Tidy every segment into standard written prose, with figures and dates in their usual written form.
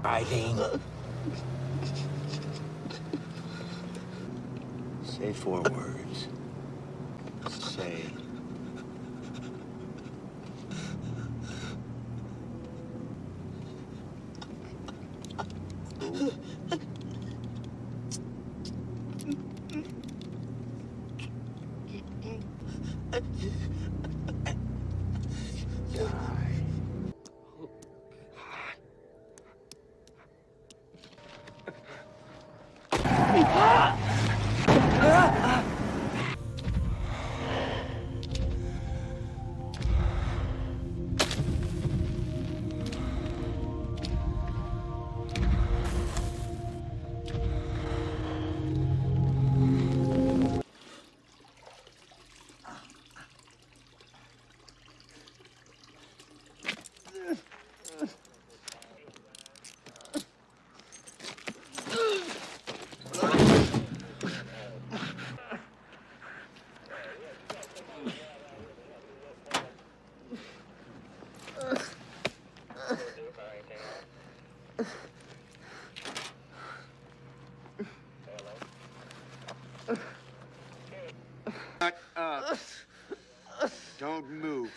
Eileen. Say 4 words. Say. Shut up. Don't move.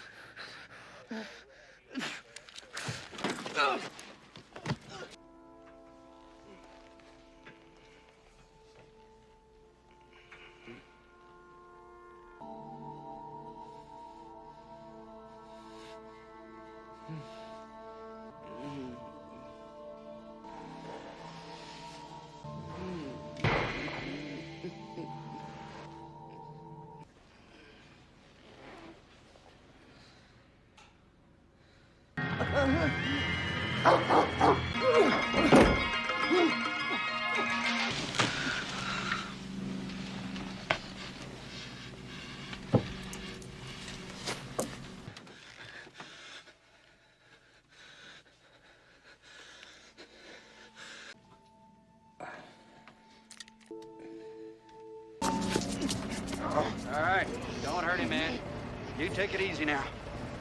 All right, don't hurt him, man. You take it easy now.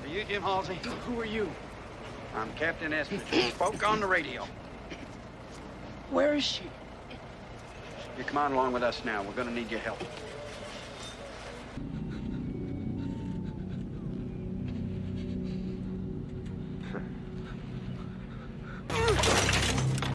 Are you Jim Halsey? Who are you? I'm Captain Estridge. Spoke on the radio. Where is she? You come on along with us now. We're gonna need your help.